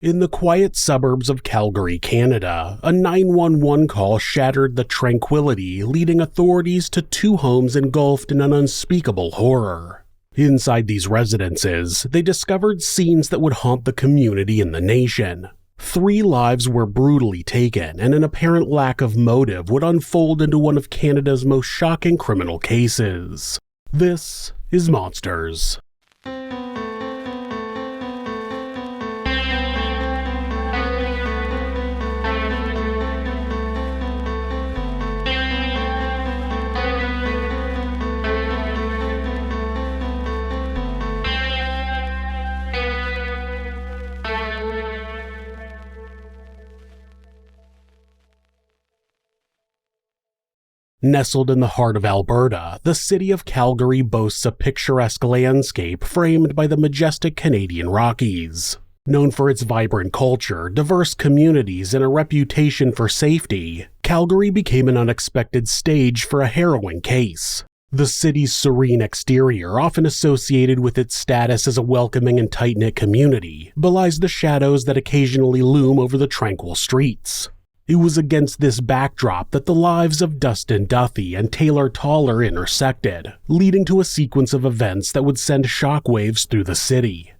In the quiet suburbs of Calgary, Canada, a 911 call shattered the tranquility, leading authorities to two homes engulfed in an unspeakable horror. Inside these residences, they discovered scenes that would haunt the community and the nation. 3 lives were brutally taken, and an apparent lack of motive would unfold into one of Canada's most shocking criminal cases. This is Monsters. Nestled in the heart of Alberta, the city of Calgary boasts a picturesque landscape framed by the majestic Canadian Rockies. Known for its vibrant culture, diverse communities, and a reputation for safety, Calgary became an unexpected stage for a harrowing case. The city's serene exterior, often associated with its status as a welcoming and tight-knit community, belies the shadows that occasionally loom over the tranquil streets. It was against this backdrop that the lives of Dustin Duthie and Taylor Toller intersected, leading to a sequence of events that would send shockwaves through the city.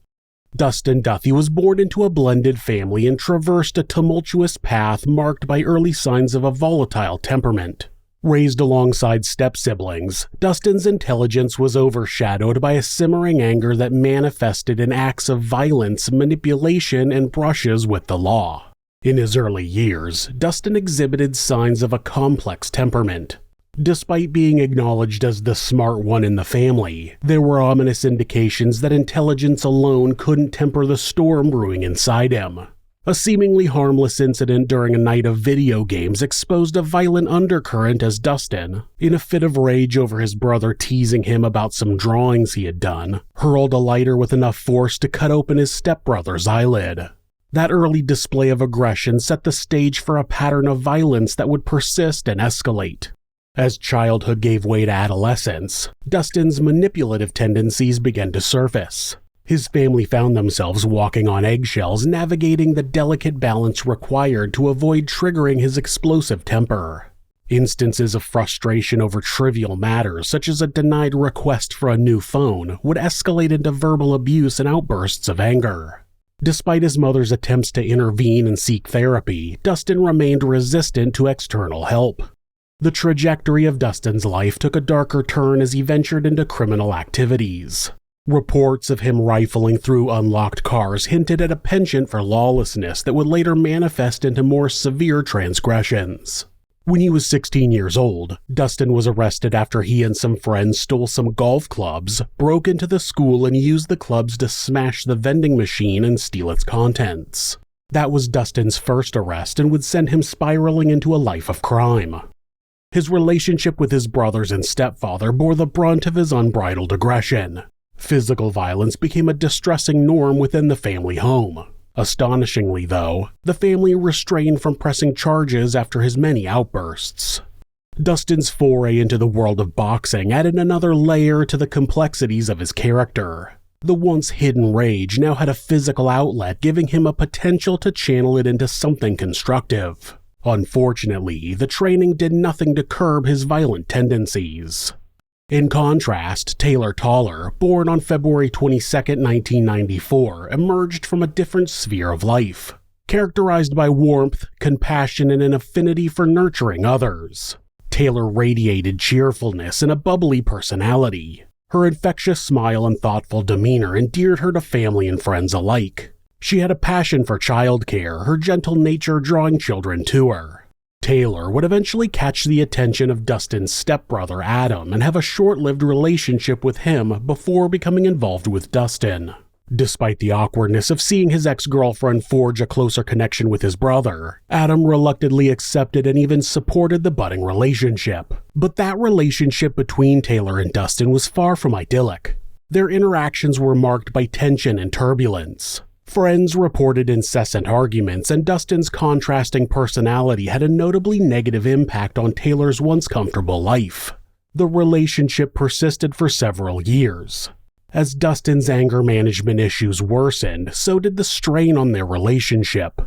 Dustin Duthie was born into a blended family and traversed a tumultuous path marked by early signs of a volatile temperament. Raised alongside step-siblings, Dustin's intelligence was overshadowed by a simmering anger that manifested in acts of violence, manipulation, and brushes with the law. In his early years, Dustin exhibited signs of a complex temperament. Despite being acknowledged as the smart one in the family, there were ominous indications that intelligence alone couldn't temper the storm brewing inside him. A seemingly harmless incident during a night of video games exposed a violent undercurrent as Dustin, in a fit of rage over his brother teasing him about some drawings he had done, hurled a lighter with enough force to cut open his stepbrother's eyelid. That early display of aggression set the stage for a pattern of violence that would persist and escalate. As childhood gave way to adolescence, Dustin's manipulative tendencies began to surface. His family found themselves walking on eggshells, navigating the delicate balance required to avoid triggering his explosive temper. Instances of frustration over trivial matters, such as a denied request for a new phone, would escalate into verbal abuse and outbursts of anger. Despite his mother's attempts to intervene and seek therapy, Dustin remained resistant to external help. The trajectory of Dustin's life took a darker turn as he ventured into criminal activities. Reports of him rifling through unlocked cars hinted at a penchant for lawlessness that would later manifest into more severe transgressions. When he was 16 years old, Dustin was arrested after he and some friends stole some golf clubs, broke into the school, and used the clubs to smash the vending machine and steal its contents. That was Dustin's first arrest and would send him spiraling into a life of crime. His relationship with his brothers and stepfather bore the brunt of his unbridled aggression. Physical violence became a distressing norm within the family home. Astonishingly, though, the family restrained from pressing charges after his many outbursts. Dustin's foray into the world of boxing added another layer to the complexities of his character. The once hidden rage now had a physical outlet, giving him a potential to channel it into something constructive. Unfortunately, the training did nothing to curb his violent tendencies. In contrast, Taylor Toller, born on February 22, 1994, emerged from a different sphere of life, characterized by warmth, compassion, and an affinity for nurturing others. Taylor radiated cheerfulness and a bubbly personality. Her infectious smile and thoughtful demeanor endeared her to family and friends alike. She had a passion for childcare, her gentle nature drawing children to her. Taylor would eventually catch the attention of Dustin's stepbrother Adam and have a short-lived relationship with him before becoming involved with Dustin. Despite the awkwardness of seeing his ex-girlfriend forge a closer connection with his brother, Adam reluctantly accepted and even supported the budding relationship. But that relationship between Taylor and Dustin was far from idyllic. Their interactions were marked by tension and turbulence. Friends reported incessant arguments, and Dustin's contrasting personality had a notably negative impact on Taylor's once comfortable life. The relationship persisted for several years. As Dustin's anger management issues worsened, so did the strain on their relationship.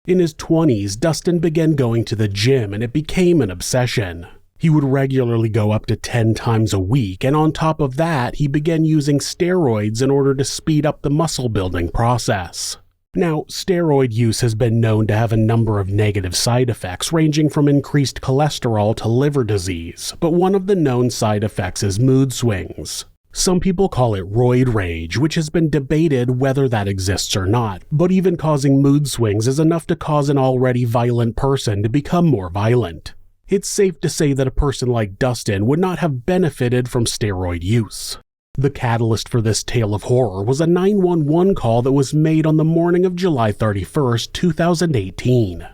In his 20s, Dustin began going to the gym and it became an obsession. He would regularly go up to 10 times a week, and on top of that, he began using steroids in order to speed up the muscle building process. Now, steroid use has been known to have a number of negative side effects ranging from increased cholesterol to liver disease, but one of the known side effects is mood swings. Some people call it roid rage, which has been debated whether that exists or not, but even causing mood swings is enough to cause an already violent person to become more violent. It's safe to say that a person like Dustin would not have benefited from steroid use. The catalyst for this tale of horror was a 911 call that was made on the morning of July 31st, 2018.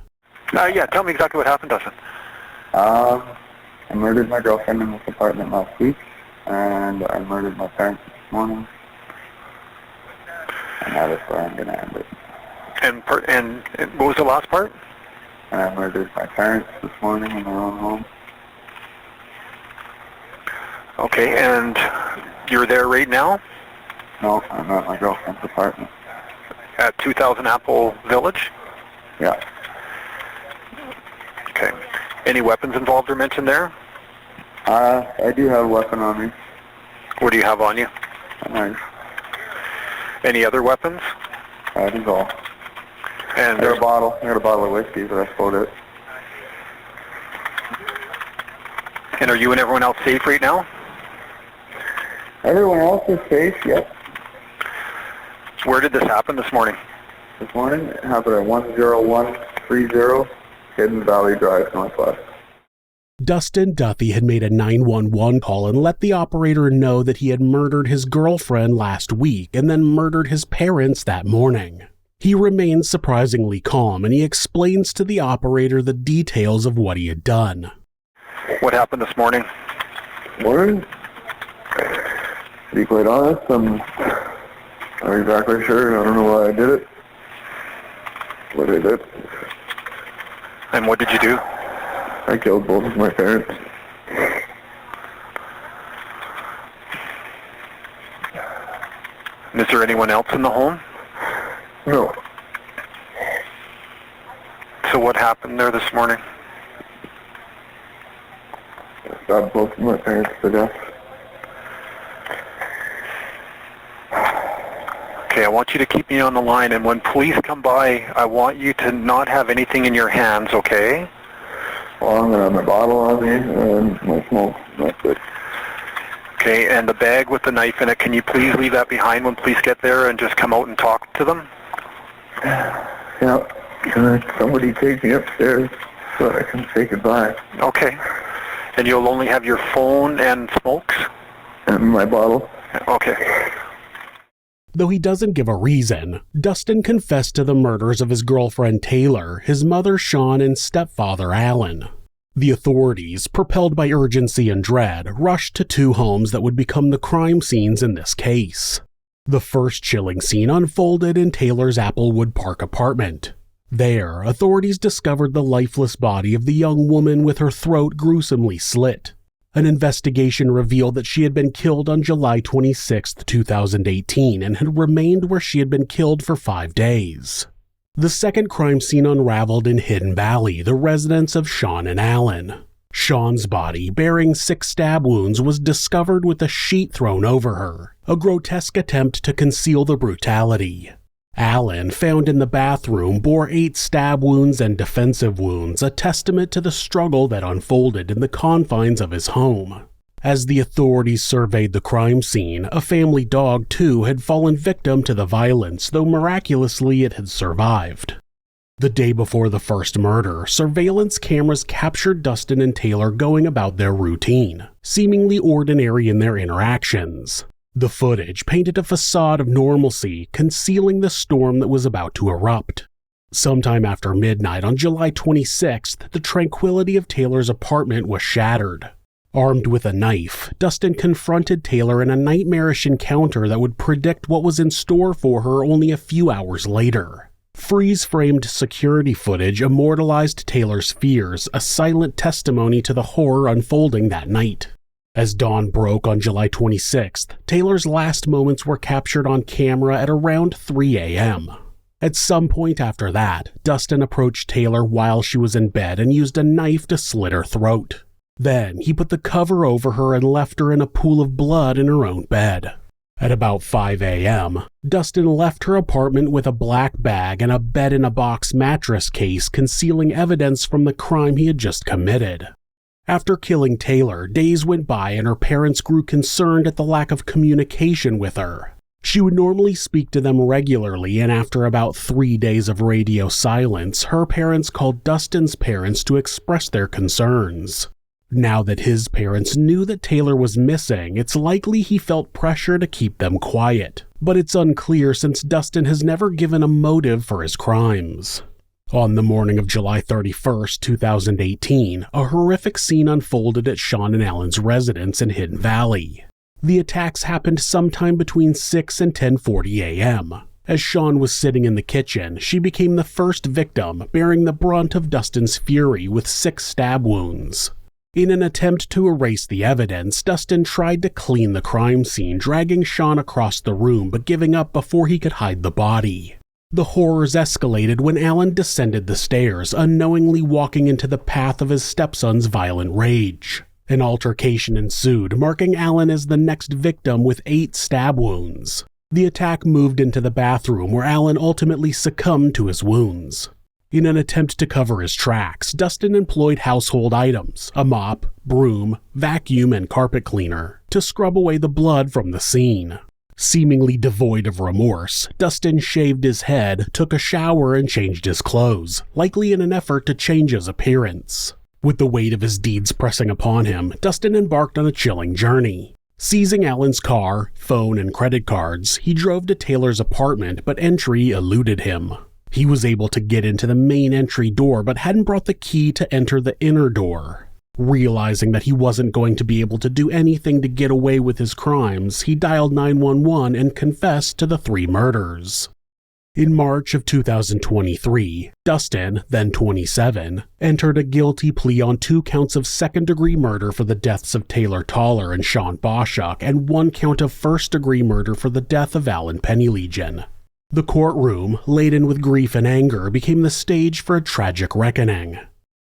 Yeah, tell me exactly what happened, Dustin. I murdered my girlfriend in this apartment last week, and I murdered my parents this morning, and that is where I'm going to end it. And what was the last part? And I murdered my parents this morning in their own home. Okay, and you're there right now? No, I'm at my girlfriend's apartment. At 2000 Apple Village? Yeah. Okay. Any weapons involved or mentioned there? I do have a weapon on me. What do you have on you? A knife. Any other weapons? That is all. And I got a bottle of whiskey, but I sold it. And are you and everyone else safe right now? Everyone else is safe, yep. Where did this happen this morning? This morning, it happened at 10130 Hidden Valley Drive, Northwest. Dustin Duthie had made a 911 call and let the operator know that he had murdered his girlfriend last week and then murdered his parents that morning. He remains surprisingly calm, and he explains to the operator the details of what he had done. What happened this morning? Morning? To be quite honest, I'm not exactly sure. I don't know why I did it. But I did. And what did you do? I killed both of my parents. And is there anyone else in the home? No. So what happened there this morning? I stabbed both of my parents to death. Okay, I want you to keep me on the line, and when police come by, I want you to not have anything in your hands, okay? Well, I'm going to have my bottle on me and my smoke. That's it. Okay, and the bag with the knife in it, can you please leave that behind when police get there and just come out and talk to them? Yeah. Can somebody take me upstairs so I can say goodbye? Okay. And you'll only have your phone and smokes? And my bottle. Okay. Though he doesn't give a reason, Dustin confessed to the murders of his girlfriend Taylor, his mother Sean, and stepfather Alan. The authorities, propelled by urgency and dread, rushed to two homes that would become the crime scenes in this case. The first chilling scene unfolded in Taylor's Applewood Park apartment. There, authorities discovered the lifeless body of the young woman with her throat gruesomely slit. An investigation revealed that she had been killed on July 26, 2018, and had remained where she had been killed for 5 days. The second crime scene unraveled in Hidden Valley, the residence of Sean and Alan. Sean's body, bearing 6 stab wounds, was discovered with a sheet thrown over her, a grotesque attempt to conceal the brutality. Alan, found in the bathroom, bore 8 stab wounds and defensive wounds, a testament to the struggle that unfolded in the confines of his home. As the authorities surveyed the crime scene, a family dog too had fallen victim to the violence, though miraculously it had survived. The day before the first murder, surveillance cameras captured Dustin and Taylor going about their routine, seemingly ordinary in their interactions. The footage painted a facade of normalcy, concealing the storm that was about to erupt. Sometime after midnight on July 26th, the tranquility of Taylor's apartment was shattered. Armed with a knife, Dustin confronted Taylor in a nightmarish encounter that would predict what was in store for her only a few hours later. Freeze-framed security footage immortalized Taylor's fears, a silent testimony to the horror unfolding that night. As dawn broke on July 26th, Taylor's last moments were captured on camera at around 3 a.m. At some point after that, Dustin approached Taylor while she was in bed and used a knife to slit her throat. Then, he put the cover over her and left her in a pool of blood in her own bed. At about 5 a.m., Dustin left her apartment with a black bag and a bed-in-a-box mattress case concealing evidence from the crime he had just committed. After killing Taylor, days went by and her parents grew concerned at the lack of communication with her. She would normally speak to them regularly, and after about 3 days of radio silence, her parents called Dustin's parents to express their concerns. Now that his parents knew that Taylor was missing, it's likely he felt pressure to keep them quiet, but it's unclear since Dustin has never given a motive for his crimes. On the morning of July 31st, 2018, a horrific scene unfolded at Sean and Alan's residence in Hidden Valley. The attacks happened sometime between 6 and 10:40 a.m. As Sean was sitting in the kitchen, she became the first victim, bearing the brunt of Dustin's fury with 6 stab wounds. In an attempt to erase the evidence, Dustin tried to clean the crime scene, dragging Sean across the room but giving up before he could hide the body. The horrors escalated when Alan descended the stairs, unknowingly walking into the path of his stepson's violent rage. An altercation ensued, marking Alan as the next victim with 8 stab wounds. The attack moved into the bathroom where Alan ultimately succumbed to his wounds. In an attempt to cover his tracks, Dustin employed household items, a mop, broom, vacuum, and carpet cleaner, to scrub away the blood from the scene. Seemingly devoid of remorse, Dustin shaved his head, took a shower, and changed his clothes, likely in an effort to change his appearance. With the weight of his deeds pressing upon him, Dustin embarked on a chilling journey. Seizing Alan's car, phone, and credit cards, he drove to Taylor's apartment, but entry eluded him. He was able to get into the main entry door but hadn't brought the key to enter the inner door. Realizing that he wasn't going to be able to do anything to get away with his crimes, he dialed 911 and confessed to the 3 murders. In March of 2023, Dustin, then 27, entered a guilty plea on 2 counts of second-degree murder for the deaths of Taylor Toller and Sean Boschuk and 1 count of first-degree murder for the death of Alan Pennylegion. The courtroom, laden with grief and anger, became the stage for a tragic reckoning.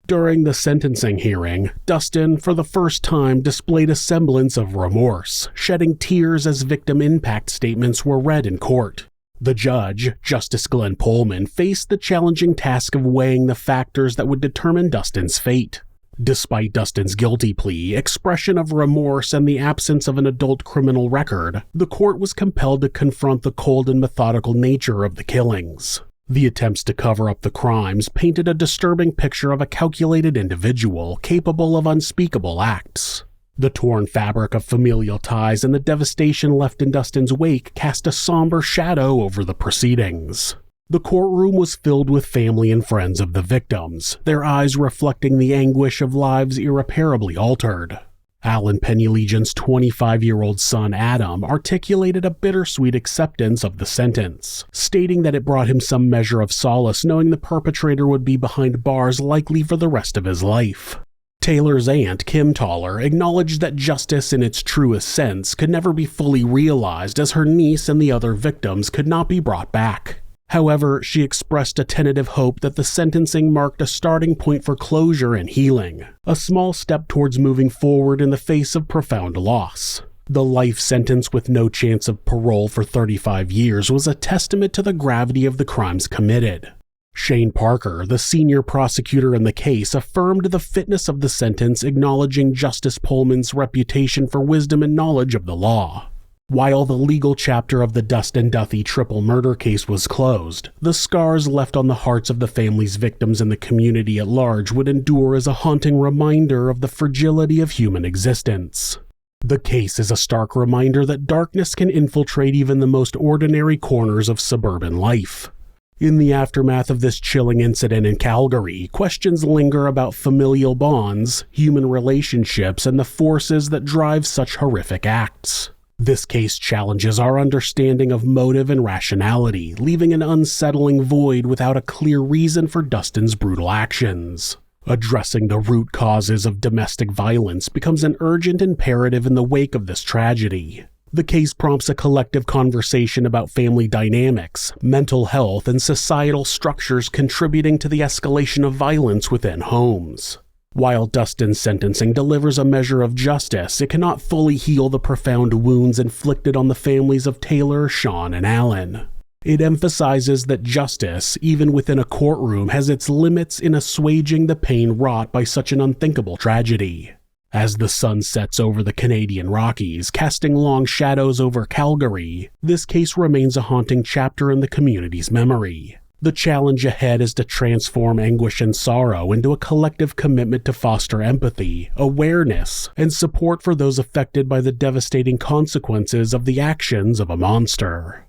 During the sentencing hearing, Dustin, for the first time, displayed a semblance of remorse, shedding tears as victim impact statements were read in court. The judge, Justice Glenn Pullman, faced the challenging task of weighing the factors that would determine Dustin's fate. Despite Dustin's guilty plea, expression of remorse, and the absence of an adult criminal record, the court was compelled to confront the cold and methodical nature of the killings. The attempts to cover up the crimes painted a disturbing picture of a calculated individual capable of unspeakable acts. The torn fabric of familial ties and the devastation left in Dustin's wake cast a somber shadow over the proceedings. The courtroom was filled with family and friends of the victims, their eyes reflecting the anguish of lives irreparably altered. Alan Pennylegion's 25-year-old son Adam articulated a bittersweet acceptance of the sentence, stating that it brought him some measure of solace knowing the perpetrator would be behind bars likely for the rest of his life. Taylor's aunt, Kim Toller, acknowledged that justice in its truest sense could never be fully realized as her niece and the other victims could not be brought back. However, she expressed a tentative hope that the sentencing marked a starting point for closure and healing, a small step towards moving forward in the face of profound loss. The life sentence with no chance of parole for 35 years was a testament to the gravity of the crimes committed. Shane Parker, the senior prosecutor in the case, affirmed the fitness of the sentence, acknowledging Justice Pullman's reputation for wisdom and knowledge of the law. While the legal chapter of the Dustin Duthie triple murder case was closed, the scars left on the hearts of the family's victims and the community at large would endure as a haunting reminder of the fragility of human existence. The case is a stark reminder that darkness can infiltrate even the most ordinary corners of suburban life. In the aftermath of this chilling incident in Calgary, questions linger about familial bonds, human relationships, and the forces that drive such horrific acts. This case challenges our understanding of motive and rationality, leaving an unsettling void without a clear reason for Dustin's brutal actions. Addressing the root causes of domestic violence becomes an urgent imperative in the wake of this tragedy. The case prompts a collective conversation about family dynamics, mental health, and societal structures contributing to the escalation of violence within homes. While Dustin's sentencing delivers a measure of justice, it cannot fully heal the profound wounds inflicted on the families of Taylor, Sean, and Alan. It emphasizes that justice, even within a courtroom, has its limits in assuaging the pain wrought by such an unthinkable tragedy. As the sun sets over the Canadian Rockies, casting long shadows over Calgary, this case remains a haunting chapter in the community's memory. The challenge ahead is to transform anguish and sorrow into a collective commitment to foster empathy, awareness, and support for those affected by the devastating consequences of the actions of a monster.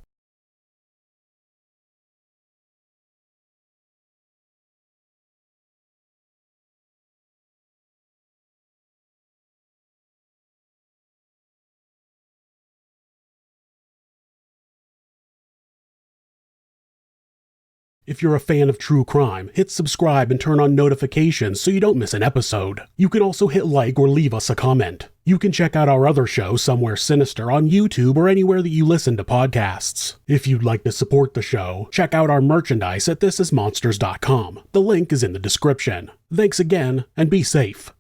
If you're a fan of true crime, hit subscribe and turn on notifications so you don't miss an episode. You can also hit like or leave us a comment. You can check out our other show, Somewhere Sinister, on YouTube or anywhere that you listen to podcasts. If you'd like to support the show, check out our merchandise at thisismonsters.com. The link is in the description. Thanks again, and be safe.